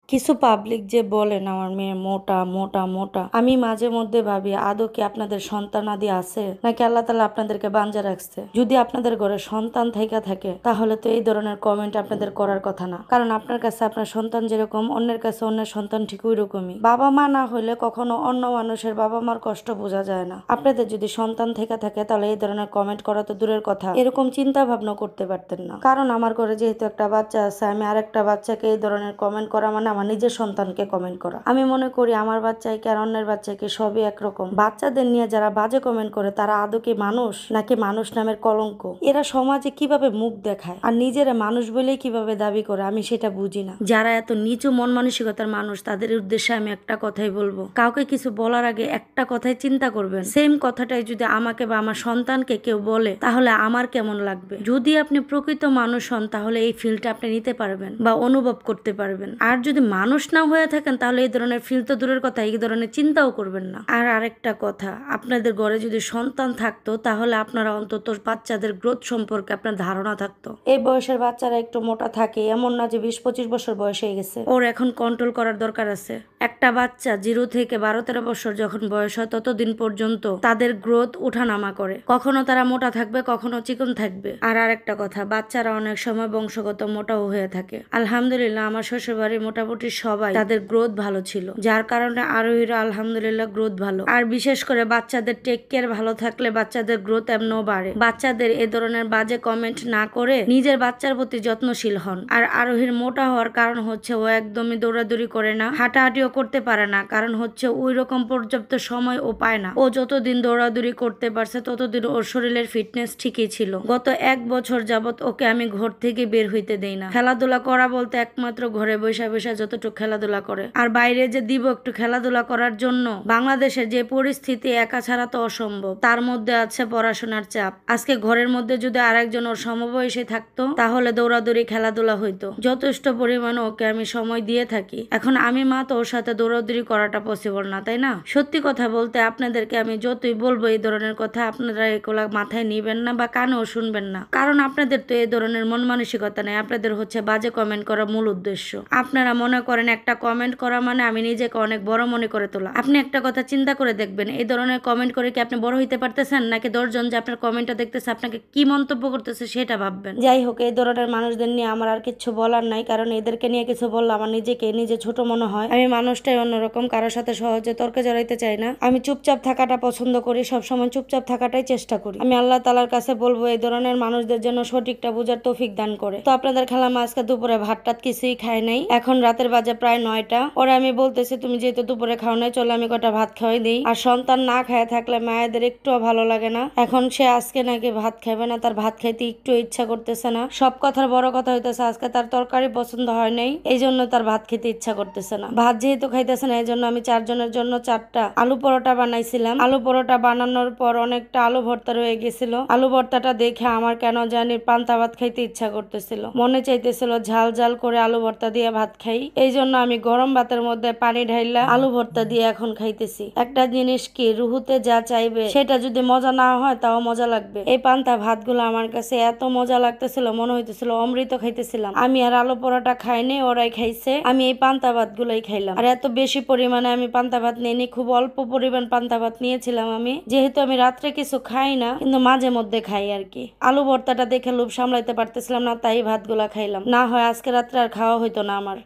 কিছু পাবলিক যে বলেন আমার মেয়ে মোটা মোটা মোটা, আমি মাঝে মধ্যে ভাবি আদৌ কি আপনাদের সন্তানাদি আছে নাকি আল্লাহ তাআলা আপনাদেরকে বাঞ্জা রাখছে। যদি আপনাদের ঘরে সন্তান থেকে থাকে তাহলে তো এই ধরনের কমেন্ট আপনাদের করার কথা না, কারণ আপনার কাছে আপনার সন্তান যেরকম অন্যের কাছে অন্যের সন্তান ঠিক ওই রকমই। বাবা মা না হলে কখনো অন্য মানুষের বাবা মার কষ্ট বোঝা যায় না। আপনাদের যদি সন্তান থেকে থাকে তাহলে এই ধরনের কমেন্ট করা তো দূরের কথা, এরকম চিন্তা ভাবনা করতে পারতেন না। কারণ আমার ঘরে যেহেতু একটা বাচ্চা আছে, আমি আরেকটা বাচ্চাকে এই ধরনের কমেন্ট করা মানে আমার নিজের সন্তানকে কমেন্ট করা। আমি মনে করি আমার বাচ্চাকে আর অন্যের বাচ্চাকে সবই একরকম। বাচ্চাদের নিয়ে যারা বাজে কমেন্ট করে তারা আদৌ কি মানুষ নাকি মানুষ নামের কলঙ্ক? এরা সমাজে কিভাবে মুখ দেখায় আর নিজেরা মানুষ বলেই কিভাবে দাবি করে, আমি সেটা বুঝি না। যারা এত নিচু মন মানসিকতার মানুষ তাদের উদ্দেশ্যে আমি একটা কথাই বলবো, কাউকে কিছু বলার আগে একটা কথাই চিন্তা করবেন। সেম কথাটাই যদি আমাকে বা আমার সন্তানকে কেউ বলে তাহলে আমার কেমন লাগবে। যদি আপনি প্রকৃত মানুষ হন তাহলে এই ফিলটা আপনি নিতে পারবেন বা অনুভব করতে পারবেন। আর যদি মানুষ না হয়ে থাকেন তাহলে এই ধরনের ফিল তো দূরের কথা, এই ধরনের চিন্তাও করবেন না। আর আরেকটা কথা, আপনাদের ঘরে যদি সন্তান থাকতো তাহলে আপনারা অন্তত বাচ্চাদের গ্রোথ সম্পর্কে আপনার ধারণা থাকতো। এই বয়সের বাচ্চারা একটু মোটা থাকে এমন না যে 20-25 বছর বয়স হয়ে গেছে, ওর এখন কন্ট্রোল করার দরকার আছে। একটা বাচ্চা 0 থেকে 12-13 বছর যখন বয়স হয় ততদিন পর্যন্ত তাদের গ্রোথ উঠানামা করে, কখনো তারা মোটা থাকবে কখনো চিকন থাকবে। আর আরেকটা কথা, বাচ্চারা অনেক সময় বংশগত মোটাও হয়ে থাকে। আলহামদুলিল্লাহ আমার শ্বশুরবাড়ি মোটামুটি সবাই তাদের গ্রোথ ভালো ছিল, যার কারণে আরোহীরা আলহামদুলিল্লাহ গ্রোথ ভালো। আর বিশেষ করে বাচ্চাদের টেক কেয়ার ভালো থাকলে বাচ্চাদের গ্রোথ এমনও বাড়ে। বাচ্চাদের এ ধরনের বাজে কমেন্ট না করে নিজের বাচ্চার প্রতি যত্নশীল হন। আর আরোহীর মোটা হওয়ার কারণ হচ্ছে ও একদমই দৌড়াদৌড়ি করে না, হাঁটাহাঁটিও করতে পারে না, কারণ হচ্ছে ওই রকম পর্যাপ্ত সময় ও পায় না। ও যতদিন দৌড়াদৌড়ি করতে পারছে ততদিন ওর শরীরের ফিটনেস ঠিকই ছিল। গত 1 বছর যাবত ওকে আমি ঘর থেকে বের হইতে দেই না। খেলাধুলা করা বলতে একমাত্র ঘরে বসে বসে যতটুকু খেলাধুলা করে, আর বাইরে যে দিব একটু খেলাধুলা করার জন্য, বাংলাদেশের যে পরিস্থিতি একা ছাড়া তো অসম্ভব, তার মধ্যে আছে পড়াশোনার চাপ। আজকে ঘরের মধ্যে যদি আরেকজন ওর সমবয়সী থাকতো তাহলে দৌড়াদৌড়ি খেলাধুলা হইতো। যথেষ্ট পরিমাণে ওকে আমি সময় দিয়ে থাকি। এখন আমি মা তো ওর সাথে দৌড়াদৌড়ি করাটা পসিবল না, তাই না? সত্যি কথা বলতে আপনাদেরকে আমি যতই বলবো এই ধরনের কথা, আপনারা এগুলা মাথায় নিবেন না বা কানেও শুনবেন না, কারণ আপনাদের তো এই ধরনের মন মানসিকতা নেই। আপনাদের হচ্ছে বাজে কমেন্ট করা মূল উদ্দেশ্য। আপনারা মনে করেন একটা কমেন্ট করা মানে আমি নিজেকে অনেক বড় মনে করে তোলা। আপনি একটা কথা চিন্তা করে দেখবেন, এই ধরনের কমেন্ট করে কি আপনি বড় হইতে পারতেছেন, নাকি 10 জন যে আপনার কমেন্টটা দেখতেছে আপনাকে কি মন্তব্য করতেছে সেটা ভাববেন। যাই হোক, এই ধরনের মানুষদের নিয়ে আমার আর কিছু বলার নাই, কারণ এদেরকে নিয়ে কিছু বললে আমার নিজেকে নিজে ছোট মনে হয়। আমি মানুষটাই অন্যরকম, কারোর সাথে সহজে তর্কে জড়াইতে চাই না। আমি চুপচাপ থাকাটা পছন্দ করি, সবসময় চুপচাপ থাকাটাই চেষ্টা করি। আমি আল্লাহ তাআলার কাছে বলবো এই ধরনের মানুষদের জন্য সঠিকটা বুঝার তৌফিক দান করে। তো আপনাদের খালামা আজকে দুপুরে ভাত টাত কিছুই খায় নাই, এখন রাতের বাজে প্রায় 9টা। ওরা আমি বলতেছি তুমি যেহেতু দুপুরে খাও নাই চলো আমি কটা ভাত খাওয়াই দিই। আর সন্তান না খায় থাকলে মায়েদের একটুও ভালো লাগে না। এখন সে আজকে নাকি ভাত খাবে না, তার ভাত খাইতে একটু ইচ্ছা করতেছে না। সব কথার বড় কথা হইতেছে আজকে তার তরকারি পছন্দ হয় নাই, এই জন্য তার ভাত খেতে ইচ্ছা করতেছে না। ভাত যেহেতু খাইতেছে না এই জন্য আমি 4 জনের জন্য 4টা আলু পরোটা বানাইছিলাম। আলু পরোটা বানানোর পর অনেকটা আলু ভর্তা রয়ে গেছিল। আলু ভর্তাটা দেখে আমার কেন জানি পান্তা ভাত খাইতে ইচ্ছা করতেছিল, মনে চাইতেছিল ঝাল ঝাল করে আলু ভর্তা দিয়ে ভাত খাই। এই জন্য আমি গরম ভাতের মধ্যে পানি ঢাইলা আলু ভর্তা দিয়ে এখন খাইতেছি। একটা জিনিস কি, রুহুতে যা চাইবে সেটা যদি মজা না হয় তাও মজা লাগবে। এই পান্তা ভাতগুলো আমার কাছে এত মজা লাগতেছিল, মনে হইতেছিল অমৃত খাইতেছিলাম। আমি আর আলু পরোটা খাইনি, ওরাই খাইছে, আমি এই পান্তা ভাত গুলাই খাইলাম। আর এত বেশি পরিমাণে আমি পান্তা ভাত নিইনি, খুব অল্প পরিমাণ পান্তা ভাত নিয়েছিলাম আমি, যেহেতু আমি রাত্রে কিছু খাই না কিন্তু মাঝে মধ্যে খাই আর কি। আলু ভর্তাটা দেখে লোভ সামলাইতে পারতেছিলাম না, তাই ভাতগুলা খাইলাম, না হয় আজকে রাত্রে আর খাওয়া হইতো না আমার।